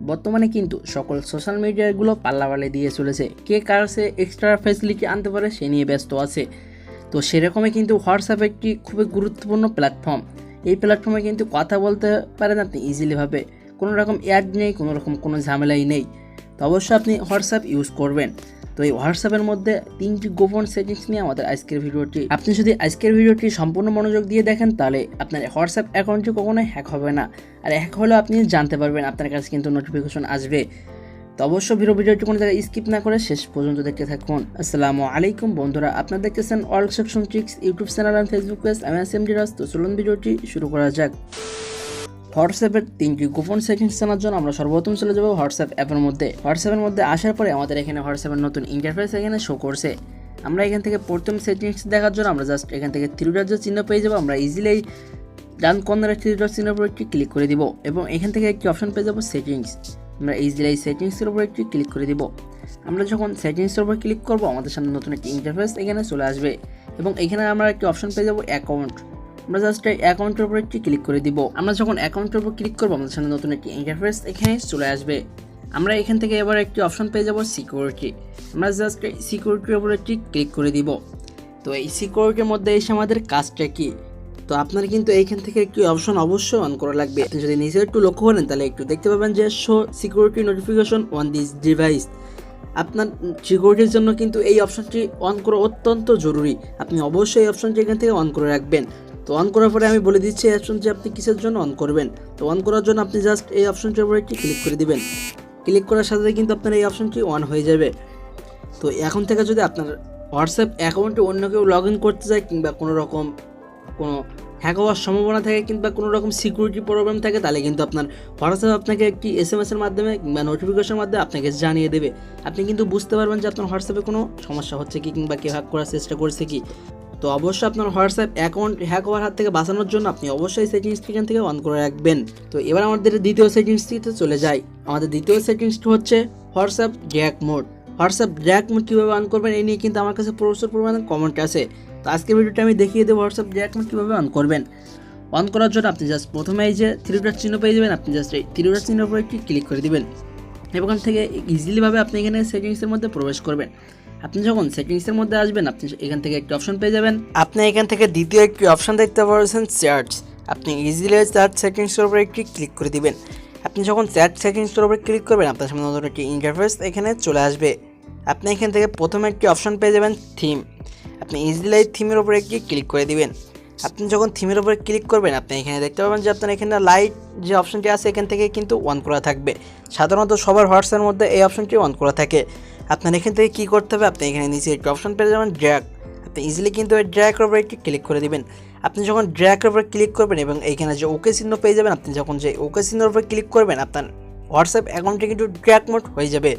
বর্তমানে কিন্তু সকল সোশ্যাল মিডিয়াগুলো পাল্লাপাল্লি দিয়ে চলেছে, কে কার সে এক্সট্রা ফ্যাসিলিটি আনতে পারে সে নিয়ে ব্যস্ত আছে। তো সেরকমই কিন্তু হোয়াটসঅ্যাপ একটি খুবই গুরুত্বপূর্ণ প্ল্যাটফর্ম। এই প্ল্যাটফর্মে কিন্তু কথা বলতে পারেন আপনি ইজিলিভাবে, কোনো রকম অ্যাড নেই, কোনো ঝামেলাই নেই। তো অবশ্যই আপনি হোয়াটসঅ্যাপ ইউজ করবেন। তো এই হোয়াটসঅ্যাপের মধ্যে 3টি গোপন সেটিংস নিয়ে আমাদের আজকের ভিডিওটি। আপনি যদি আজকের ভিডিওটি সম্পূর্ণ মনোযোগ দিয়ে দেখেন তাহলে আপনার হোয়াটসঅ্যাপ অ্যাকাউন্টটি কখনোই হ্যাক হবে না, আর হ্যাক হলেও আপনি জানতে পারবেন, আপনার কাছে কিন্তু নোটিফিকেশন আসবে। তো অবশ্যই ভিডিওটি কোনো জায়গায় স্কিপ না করে শেষ পর্যন্ত দেখতে থাকুন। আসসালামু আলাইকুম বন্ধুরা, আপনারা দেখতেছেন all section tricks YouTube channel আর ফেসবুক পেজ। আমি এসএমডি রাজ। তো চলুন ভিডিওটি শুরু করা যাক। হোয়াটসঅ্যাপের 3টি গোপন সেটিংস জানার জন্য আমরা সর্বপ্রথম চলে যাব হোয়াটসঅ্যাপ অ্যাপের মধ্যে। হোয়াটসঅ্যাপের মধ্যে আসার পরে আমাদের এখানে হোয়াটসঅ্যাপের নতুন ইন্টারফেস এখানে শো করছে। আমরা এখান থেকে প্রথম সেটিংস দেখার জন্য আমরা জাস্ট এখান থেকে 3 ডট চিহ্ন পেয়ে যাবো। আমরা ইজিলি ডান কর্নারে 3 ডট চিহ্নের উপর একটি ক্লিক করে দিব এবং এখান থেকে একটি অপশন পেয়ে যাবো সেটিংস। আমরা ইজিলি এই সেটিংসের উপর একটি ক্লিক করে দিব। আমরা যখন সেটিংসের উপর ক্লিক করব আমাদের সামনে নতুন একটি ইন্টারফেস এখানে চলে আসবে এবং এখানে আমরা একটি অপশন পেয়ে যাবো অ্যাকাউন্ট। আমরা জাস্ট এই অ্যাকাউন্টের উপর একটি ক্লিক করে দিব। আমরা যখন অ্যাকাউন্টের উপর ক্লিক করবো আমাদের সামনে নতুন একটি ইন্টারফেস এখানে চলে আসবে। আমরা এখান থেকে এবার একটি অপশন পেয়ে যাব সিকিউরিটি। আমরা জাস্ট এই সিকিউরিটির উপর একটি ক্লিক করে দিব। তো এই সিকিউরিটির মধ্যে এসে আমাদের কাজটা কি, তো আপনার কিন্তু এইখান থেকে একটি অপশন অবশ্যই অন করা লাগবে। আপনি যদি নিজে একটু লক্ষ্য করেন তাহলে একটু দেখতে পাবেন যে show security notification on this device. আপনার সিকিউরিটির জন্য কিন্তু এই অপশনটি অন করা অত্যন্ত জরুরি। আপনি অবশ্যই এই অপশনটি এখান থেকে অন করে রাখবেন। তো অন করার পরে আমি বলে দিচ্ছি এই অপশনটি আপনি কিসের জন্য অন করবেন। তো অন করার জন্য আপনি জাস্ট এই অপশনটির উপরে একটি ক্লিক করে দিবেন। ক্লিক করার সাথে কিন্তু আপনার এই অপশনটি অন হয়ে যাবে। তো এখন থেকে যদি আপনার হোয়াটসঅ্যাপ অ্যাকাউন্টে অন্য কেউ লগ ইন করতে যায় কিংবা কোনো হ্যাক হওয়ার সম্ভাবনা থাকে কিংবা কোনো রকম সিকিউরিটি প্রবলেম থাকে তাহলে কিন্তু আপনার হোয়াটসঅ্যাপ আপনাকে একটি এসএমএসের মাধ্যমে কিংবা নোটিফিকেশনের মাধ্যমে আপনাকে জানিয়ে দেবে। আপনি কিন্তু বুঝতে পারবেন যে আপনার হোয়াটসঅ্যাপে কোনো সমস্যা হচ্ছে কি কিংবা কেউ হ্যাক করার চেষ্টা করছে কি। তো অবশ্যই আপনার হোয়াটসঅ্যাপ অ্যাকাউন্ট হ্যাক হওয়ার হাত থেকে বাঁচানোর জন্য আপনি অবশ্যই সেটিংসটি এখান থেকে অন করে রাখবেন। তো এবার আমাদের দ্বিতীয় সেটিংসটিতে চলে যাই। আমাদের দ্বিতীয় সেটিংসটি হচ্ছে WhatsApp drag mode. WhatsApp drag mode কীভাবে অন করবেন এই নিয়ে কিন্তু আমার কাছে প্রচুর পরিমাণে কমেন্ট আছে। তো আজকের ভিডিওটা আমি দেখিয়ে দেবো হোয়াটসঅ্যাপ ড্র্যাগ মোড কীভাবে অন করবেন। অন করার জন্য আপনি জাস্ট প্রথমে এই যে 3 ডট চিহ্ন পেয়ে যাবেন, আপনি জাস্ট এই 3 ডট চিহ্নের উপর একটি ক্লিক করে দিবেন এবং এখান থেকে ইজিলিভাবে আপনি এখানে সেটিংসের মধ্যে প্রবেশ করবেন। আপনি যখন সেটিংসের মধ্যে আসবেন আপনি এখান থেকে একটি অপশন পেয়ে যাবেন। আপনি এখান থেকে দ্বিতীয় একটি অপশন দেখতে পাচ্ছেন চ্যাট। আপনি ইজিলি চ্যাট সেটিংসের উপর একটি ক্লিক করে দিবেন। আপনি যখন চ্যাট সেটিংসের উপর ক্লিক করবেন আপনার সামনে নতুন একটি ইন্টারফেস এখানে চলে আসবে। আপনি এখান থেকে প্রথমে একটি অপশন পেয়ে যাবেন থিম। আপনি ইজিলি থিমের উপর একটি ক্লিক করে দিবেন। আপনি যখন থিমের উপরে ক্লিক করবেন আপনি এখানে দেখতে পাবেন যে আপনার এখানে লাইট যে অপশনটি আছে এখান থেকে কিন্তু অন করা থাকবে। সাধারণত সবার হোয়াটসঅ্যাপের মধ্যে এই অপশনটি অন করা থাকে। আপনার এখান থেকে কী করতে হবে, আপনি এখানে নিচে একটি অপশন পেয়ে যাবেন ড্র্যাগ। আপনি ইজিলি কিন্তু এই ড্র্যাগের উপরে একটি ক্লিক করে দিবেন। আপনি যখন ড্র্যাগের উপরে ক্লিক করবেন এবং এইখানে যে ওকে চিহ্ন পেয়ে যাবেন, আপনি যখন যে ওকে চিহ্নের উপরে ক্লিক করবেন আপনার হোয়াটসঅ্যাপ অ্যাকাউন্টে কিন্তু ড্র্যাগ মোড হয়ে যাবে।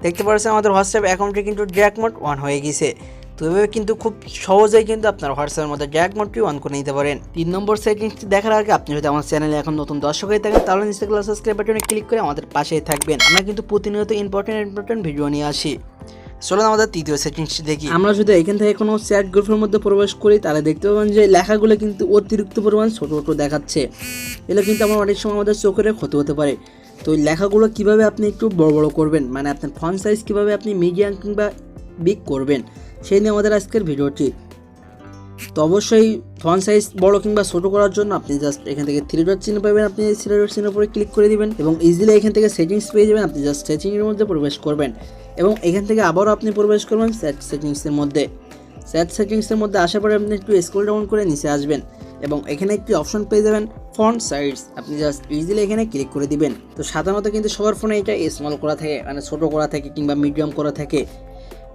দেখতে পাচ্ছেন আমাদের হোয়াটসঅ্যাপ অ্যাকাউন্টে কিন্তু ড্র্যাগ মোড অন হয়ে গেছে। তো এভাবে কিন্তু খুব সহজেই কিন্তু আপনার হোয়াটসঅ্যাপের মধ্যে ড্র্যাগ মোডটি অন করে নিতে পারেন। 3 নম্বর সেটিংসটি দেখার আগে আপনি যদি আমার চ্যানেলে এখন নতুন দর্শক হয়ে থাকেন তাহলে নিচে সাবস্ক্রাইব বাটনে ক্লিক করে আমাদের পাশেই থাকবেন। আমরা কিন্তু প্রতিনিয়ত ইম্পর্টেন্ট ভিডিও নিয়ে আসি। চলুন আমাদের তৃতীয় সেটিংসটি দেখি। আমরা যদি এখান থেকে কোনো চ্যাট গ্রুপের মধ্যে প্রবেশ করি তাহলে দেখতে পাবেন যে লেখাগুলো কিন্তু অতিরিক্ত পরিমাণ ছোটো ছোটো দেখাচ্ছে। এগুলো কিন্তু আমার অনেক সময় আমাদের চোখের ক্ষতি হতে পারে। তো এই লেখাগুলো কীভাবে আপনি একটু বড় বড় করবেন, মানে আপনার ফন্ট সাইজ কীভাবে আপনি মিডিয়াম কিংবা বিগ করবেন সেই নিয়ে আমাদের আজকের ভিডিওটি। তো অবশ্যই ফন্ট সাইজ বড় কিংবা ছোট করার জন্য আপনি জাস্ট এখান থেকে 3 ডট চিহ্ন পাবেন, আপনি এই 3 ডট চিহ্নের উপরে ক্লিক করে দিবেন এবং ইজিলি এখান থেকে সেটিংস পেয়ে যাবেন। আপনি জাস্ট সেটিংয়ের মধ্যে প্রবেশ করবেন এবং এখান থেকে আবারও আপনি প্রবেশ করবেন চ্যাট সেটিংসের মধ্যে। চ্যাট সেটিংসের মধ্যে আসার পরে আপনি একটু স্ক্রল ডাউন করে নিচে আসবেন এবং এখানে একটি অপশন পেয়ে যাবেন ফন্ট সাইজ। আপনি জাস্ট ইজিলি এখানে ক্লিক করে দিবেন। তো সাধারণত কিন্তু সবার ফোনে এটা স্মল করা থাকে, মানে ছোটো করা থাকে কিংবা মিডিয়াম করা থাকে।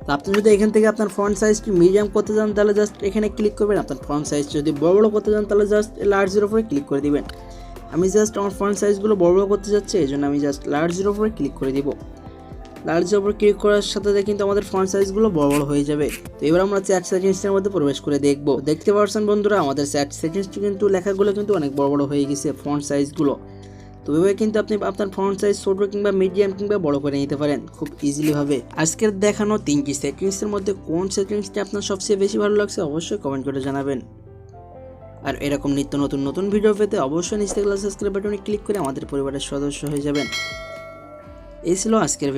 তো আপনি যদি এখান থেকে আপনার ফন্ট সাইজটি মিডিয়াম করতে চান তাহলে জাস্ট এখানে ক্লিক করবেন। আপনার ফন্ট সাইজ যদি বড় করতে চান তাহলে জাস্ট লার্জের উপরে ক্লিক করে দিবেন। আমি জাস্ট আমার ফন্ট সাইজগুলো বড় করতে যাচ্ছি, এই জন্য আমি জাস্ট লার্জের উপরে ক্লিক করে দিব। লার্জের উপরে ক্লিক করার সাথে সাথে কিন্তু আমাদের ফন্ট সাইজগুলো বড় হয়ে যাবে। তো এবার আমরা চ্যাট সেটিংসের মধ্যে প্রবেশ করে দেখব। দেখতে পাচ্ছেন বন্ধুরা আমাদের চ্যাট সেটিংসটি কিন্তু লেখাগুলো কিন্তু অনেক বড় হয়ে গেছে ফন্ট সাইজগুলো। তো এভাবে কিন্তু আপনি আপনার ফন্ট সাইজ ছোট কিংবা মিডিয়াম কিংবা বড় করে নিতে পারেন খুব ইজিলি ভাবে। আজকের দেখানো 3টি সেটিংসের মধ্যে কোন সেটিংসটি আপনার সবচেয়ে বেশি ভালো লাগছে অবশ্যই কমেন্ট করে জানাবেন। আর এরকম নিত্য নতুন ভিডিও পেতে অবশ্যই নিচে সাবস্ক্রাইব বাটনে ক্লিক করে আমাদের পরিবারের সদস্য হয়ে যাবেন। এই ছিল আজকের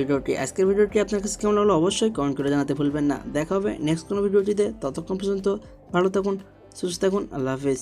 ভিডিওটি আপনার কাছে কেমন লাগলো অবশ্যই কমেন্ট করে জানাতে ভুলবেন না। দেখা হবে নেক্সট কোনো ভিডিওটিতে, ততক্ষণ পর্যন্ত ভালো থাকুন, সুস্থ থাকুন, আল্লাহ হাফেজ।